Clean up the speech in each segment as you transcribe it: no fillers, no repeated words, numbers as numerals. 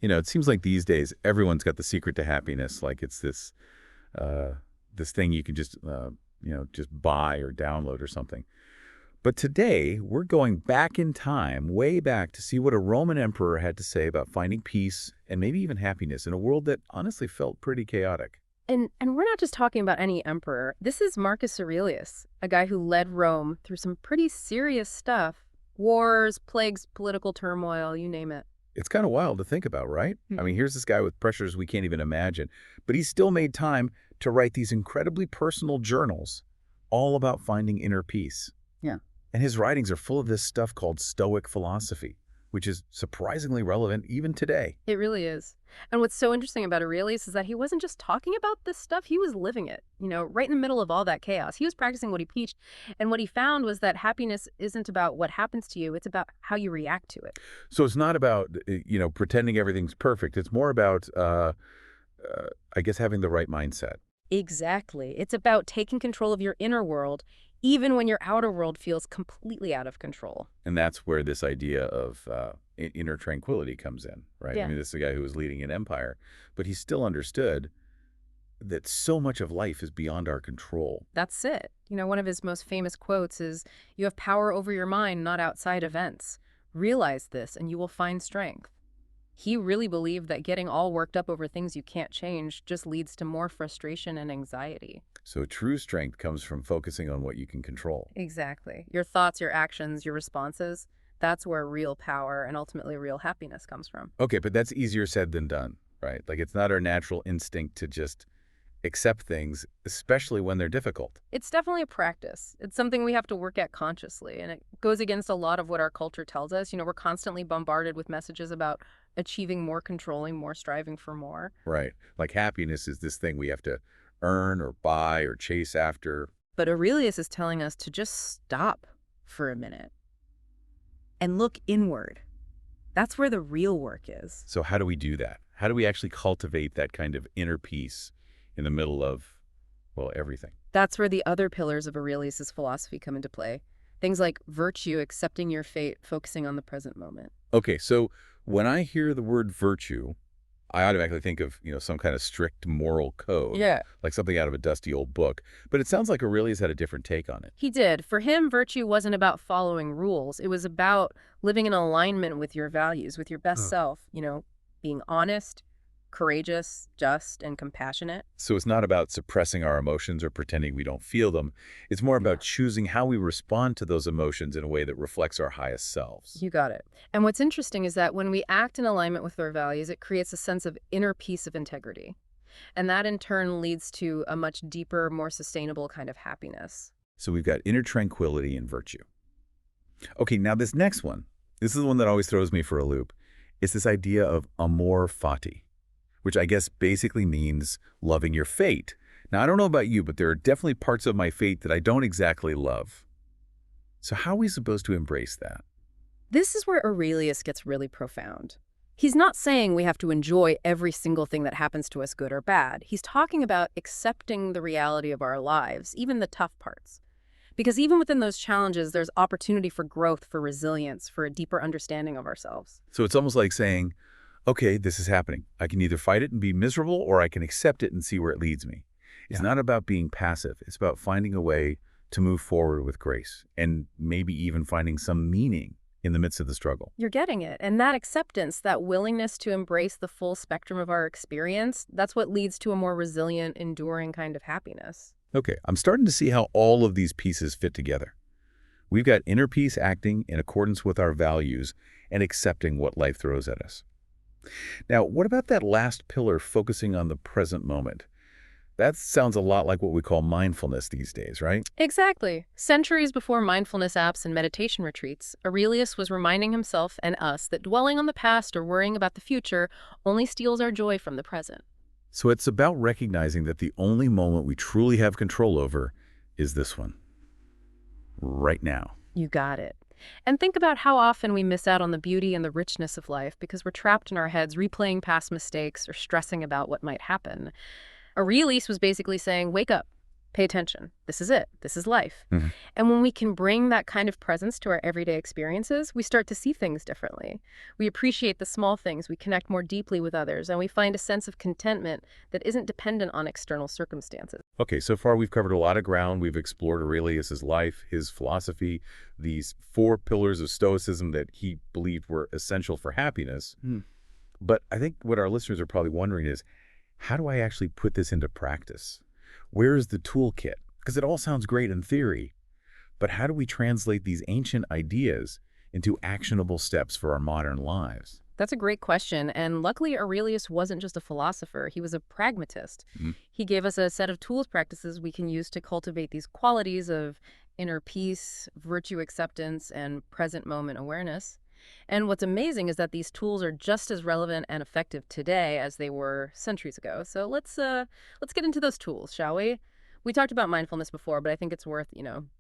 It seems like these days everyone's got the secret to happiness, like it's this thing you can just buy or download or something. But today, we're going back in time, way back, to see what a Roman emperor had to say about finding peace and maybe even happiness in a world that honestly felt pretty chaotic. And we're not just talking about any emperor. This is Marcus Aurelius, a guy who led Rome through some pretty serious stuff. Wars, plagues, political turmoil, you name it. It's kind of wild to think about, right? I mean, here's this guy with pressures we can't even imagine, but he still made time to write these incredibly personal journals all about finding inner peace. Yeah. And his writings are full of this stuff called Stoic philosophy, which is surprisingly relevant even today. It really is. And what's so interesting about Aurelius is that he wasn't just talking about this stuff, he was living it, right in the middle of all that chaos. He was practicing what he preached. And what he found was that happiness isn't about what happens to you, it's about how you react to it. So it's not about, pretending everything's perfect. It's more about, I guess, having the right mindset. Exactly. It's about taking control of your inner world, even when your outer world feels completely out of control. And that's where this idea of inner tranquility comes in, right? Yeah. I mean, this is a guy who was leading an empire, but he still understood that so much of life is beyond our control. That's it. One of his most famous quotes is, "You have power over your mind, not outside events. Realize this and you will find strength." He really believed that getting all worked up over things you can't change just leads to more frustration and anxiety. So true strength comes from focusing on what you can control. Exactly. Your thoughts, your actions, your responses, that's where real power and ultimately real happiness comes from. Okay, but that's easier said than done, right? Like it's not our natural instinct to just accept things, especially when they're difficult. It's definitely a practice. It's something we have to work at consciously, and it goes against a lot of what our culture tells us. We're constantly bombarded with messages about achieving more, controlling more, striving for more. Right. Like happiness is this thing we have to earn or buy or chase after. But Aurelius is telling us to just stop for a minute and look inward. That's where the real work is. So how do we do that? How do we actually cultivate that kind of inner peace in the middle of, well, everything? That's where the other pillars of Aurelius's philosophy come into play. Things like virtue, accepting your fate, focusing on the present moment. Okay, so when I hear the word virtue, I automatically think of, some kind of strict moral code. Yeah. Like something out of a dusty old book. But it sounds like Aurelius had a different take on it. He did. For him, virtue wasn't about following rules. It was about living in alignment with your values, with your best self, being honest, courageous, just, and compassionate. So it's not about suppressing our emotions or pretending we don't feel them. It's more about choosing how we respond to those emotions in a way that reflects our highest selves. You got it. And what's interesting is that when we act in alignment with our values, it creates a sense of inner peace of integrity. And that in turn leads to a much deeper, more sustainable kind of happiness. So we've got inner tranquility and virtue. Okay, now this next one, this is the one that always throws me for a loop. It's this idea of amor fati, which I guess basically means loving your fate. Now, I don't know about you, but there are definitely parts of my fate that I don't exactly love. So how are we supposed to embrace that? This is where Aurelius gets really profound. He's not saying we have to enjoy every single thing that happens to us, good or bad. He's talking about accepting the reality of our lives, even the tough parts. Because even within those challenges, there's opportunity for growth, for resilience, for a deeper understanding of ourselves. So it's almost like saying, okay, this is happening. I can either fight it and be miserable, or I can accept it and see where it leads me. It's not about being passive. It's about finding a way to move forward with grace and maybe even finding some meaning in the midst of the struggle. You're getting it. And that acceptance, that willingness to embrace the full spectrum of our experience, that's what leads to a more resilient, enduring kind of happiness. Okay, I'm starting to see how all of these pieces fit together. We've got inner peace acting in accordance with our values and accepting what life throws at us. Now, what about that last pillar, focusing on the present moment? That sounds a lot like what we call mindfulness these days, right? Exactly. Centuries before mindfulness apps and meditation retreats, Aurelius was reminding himself and us that dwelling on the past or worrying about the future only steals our joy from the present. So it's about recognizing that the only moment we truly have control over is this one, right now. You got it. And think about how often we miss out on the beauty and the richness of life because we're trapped in our heads replaying past mistakes or stressing about what might happen. Aurelius was basically saying, wake up, Pay attention. This is it. This is life. Mhm. And when we can bring that kind of presence to our everyday experiences, we start to see things differently. We appreciate the small things, we connect more deeply with others, and we find a sense of contentment that isn't dependent on external circumstances. Okay, so far we've covered a lot of ground. We've explored Aurelius's life, his philosophy, these 4 pillars of Stoicism that he believed were essential for happiness. But I think what our listeners are probably wondering is, how do I actually put this into practice? Where is the toolkit? Because it all sounds great in theory, but how do we translate these ancient ideas into actionable steps for our modern lives? That's a great question, and luckily Aurelius wasn't just a philosopher, he was a pragmatist. Mhm. He gave us a set of tools practices we can use to cultivate these qualities of inner peace, virtue acceptance, and present moment awareness. And what's amazing is that these tools are just as relevant and effective today as they were centuries ago. So let's get into those tools, shall we? We talked about mindfulness before, but I think it's worth,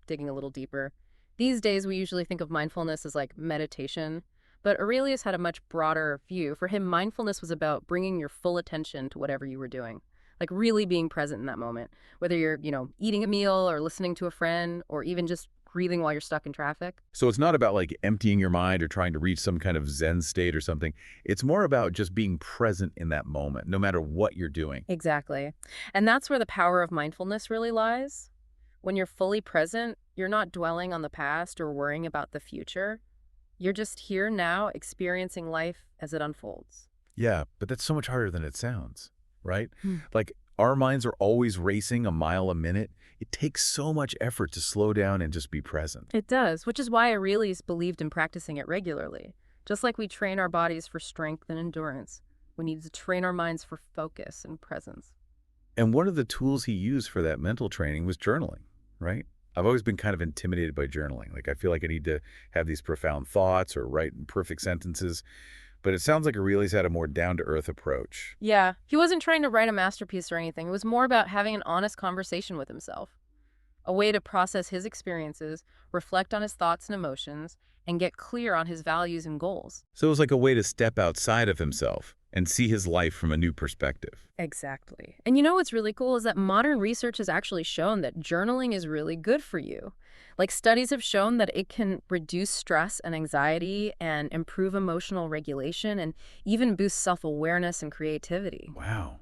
digging a little deeper. These days we usually think of mindfulness as like meditation, but Aurelius had a much broader view. For him, mindfulness was about bringing your full attention to whatever you were doing, like really being present in that moment, whether you're, eating a meal or listening to a friend or even just breathing while you're stuck in traffic. So it's not about like emptying your mind or trying to reach some kind of Zen state or something. It's more about just being present in that moment, no matter what you're doing. Exactly. And that's where the power of mindfulness really lies. When you're fully present, you're not dwelling on the past or worrying about the future. You're just here now, experiencing life as it unfolds. Yeah, but that's so much harder than it sounds, right? Hmm. Like our minds are always racing a mile a minute. It takes so much effort to slow down and just be present. It does, which is why Aurelius believed in practicing it regularly. Just like we train our bodies for strength and endurance, we need to train our minds for focus and presence. And one of the tools he used for that mental training was journaling, right? I've always been kind of intimidated by journaling. Like I feel like I need to have these profound thoughts or write perfect sentences. But it sounds like Aurelius had a more down-to-earth approach. Yeah, he wasn't trying to write a masterpiece or anything. It was more about having an honest conversation with himself, a way to process his experiences, reflect on his thoughts and emotions, and get clear on his values and goals. So it was like a way to step outside of himself and see his life from a new perspective. Exactly. And you know what's really cool is that modern research has actually shown that journaling is really good for you. Like studies have shown that it can reduce stress and anxiety and improve emotional regulation and even boost self-awareness and creativity. Wow,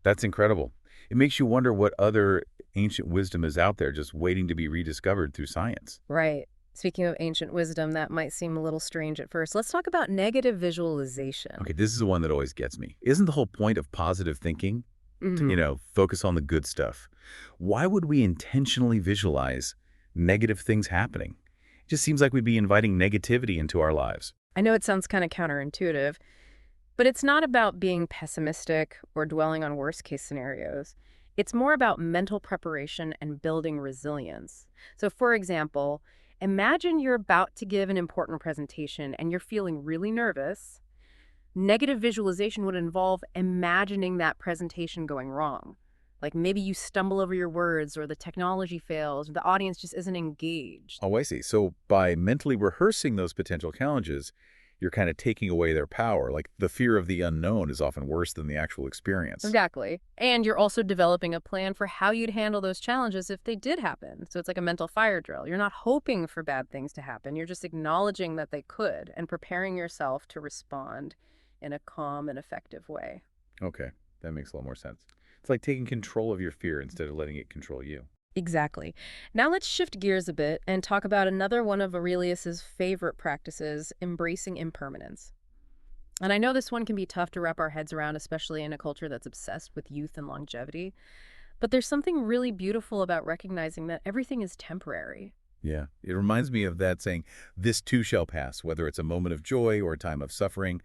that's incredible. It makes you wonder what other ancient wisdom is out there just waiting to be rediscovered through science. Right. Speaking of ancient wisdom, that might seem a little strange at first. Let's talk about negative visualization. Okay, this is the one that always gets me. Isn't the whole point of positive thinking to, focus on the good stuff? Why would we intentionally visualize negative things happening? It just seems like we'd be inviting negativity into our lives. I know it sounds kind of counterintuitive, but it's not about being pessimistic or dwelling on worst case scenarios. It's more about mental preparation and building resilience. So, for example, imagine you're about to give an important presentation and you're feeling really nervous. Negative visualization would involve imagining that presentation going wrong. Like maybe you stumble over your words or the technology fails or the audience just isn't engaged. Oh, I see. So by mentally rehearsing those potential challenges, you're kind of taking away their power. Like the fear of the unknown is often worse than the actual experience. Exactly. And you're also developing a plan for how you'd handle those challenges if they did happen. So it's like a mental fire drill. You're not hoping for bad things to happen. You're just acknowledging that they could and preparing yourself to respond in a calm and effective way. Okay, that makes a lot more sense. It's like taking control of your fear instead of letting it control you. Exactly. Now let's shift gears a bit and talk about another one of Aurelius's favorite practices, embracing impermanence. And I know this one can be tough to wrap our heads around, especially in a culture that's obsessed with youth and longevity. But there's something really beautiful about recognizing that everything is temporary. Yeah, it reminds me of that saying, this too shall pass, whether it's a moment of joy or a time of suffering.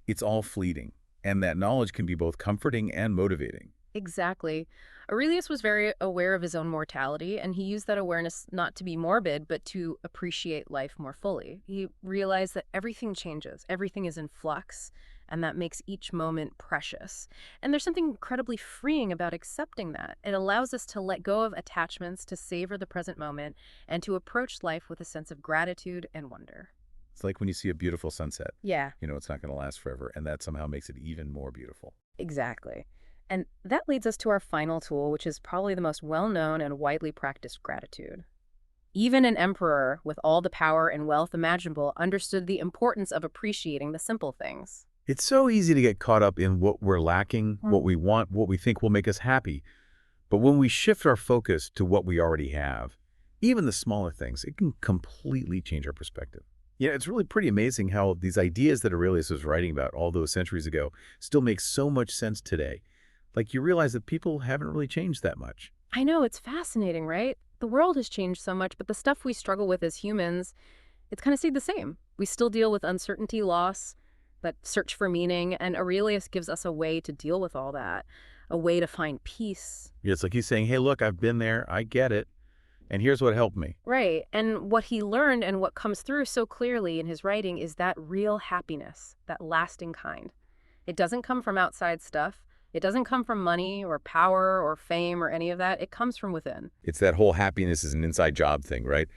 It's all fleeting, and that knowledge can be both comforting and motivating. Exactly. Aurelius was very aware of his own mortality, and he used that awareness not to be morbid, but to appreciate life more fully. He realized that everything changes, everything is in flux, and that makes each moment precious. And there's something incredibly freeing about accepting that. It allows us to let go of attachments, to savor the present moment, and to approach life with a sense of gratitude and wonder. It's like when you see a beautiful sunset. Yeah, You know it's not going to last forever, and that somehow makes it even more beautiful. exactly. And that leads us to our final tool, which is probably the most well-known and widely practiced gratitude. Even an emperor with all the power and wealth imaginable understood the importance of appreciating the simple things. It's so easy to get caught up in what we're lacking, what we want, what we think will make us happy. But when we shift our focus to what we already have, even the smaller things, it can completely change our perspective. Yeah, it's really pretty amazing how these ideas that Aurelius was writing about all those centuries ago still make so much sense today. Like you realize that people haven't really changed that much. I know, it's fascinating, right? The world has changed so much, but the stuff we struggle with as humans, it's kind of stayed the same. We still deal with uncertainty, loss, that search for meaning, and Aurelius gives us a way to deal with all that, a way to find peace. Yeah, it's like he's saying, hey, look, I've been there, I get it, and here's what helped me. Right, and what he learned and what comes through so clearly in his writing is that real happiness, that lasting kind. It doesn't come from outside stuff. It doesn't come from money or power or fame or any of that. It comes from within. It's that whole happiness is an inside job thing, right?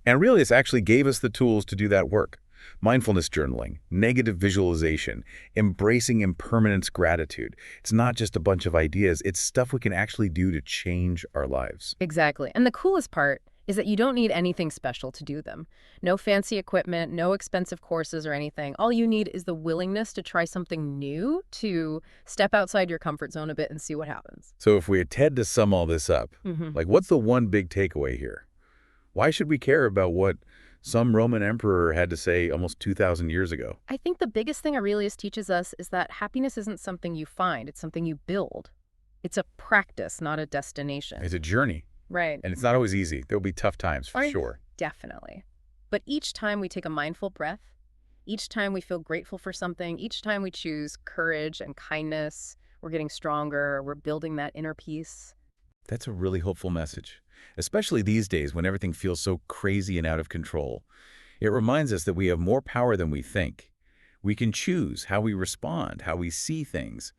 And Aurelius actually gave us the tools to do that work. Mindfulness journaling, negative visualization, embracing impermanence gratitude. It's not just a bunch of ideas, it's stuff we can actually do to change our lives. Exactly. And the coolest part is that you don't need anything special to do them. No fancy equipment, no expensive courses or anything. All you need is the willingness to try something new, to step outside your comfort zone a bit and see what happens. So if we had to sum all this up, like what's the one big takeaway here? Why should we care about what some Roman emperor had to say almost 2,000 years ago? I think the biggest thing Aurelius teaches us is that happiness isn't something you find, it's something you build. It's a practice, not a destination. It's a journey. Right. And it's not always easy. There'll be tough times for sure. Definitely. But each time we take a mindful breath, each time we feel grateful for something, each time we choose courage and kindness, we're getting stronger, we're building that inner peace. That's a really hopeful message, especially these days when everything feels so crazy and out of control. It reminds us that we have more power than we think. We can choose how we respond, how we see things,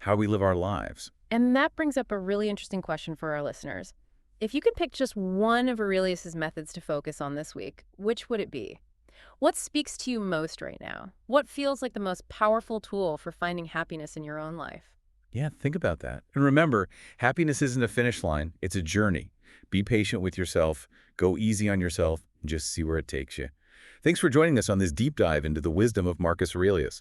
how we live our lives. And that brings up a really interesting question for our listeners. If you could pick just one of Aurelius's methods to focus on this week, which would it be? What speaks to you most right now? What feels like the most powerful tool for finding happiness in your own life? Yeah, think about that. And remember, happiness isn't a finish line, it's a journey. Be patient with yourself, go easy on yourself, and just see where it takes you. Thanks for joining us on this deep dive into the wisdom of Marcus Aurelius.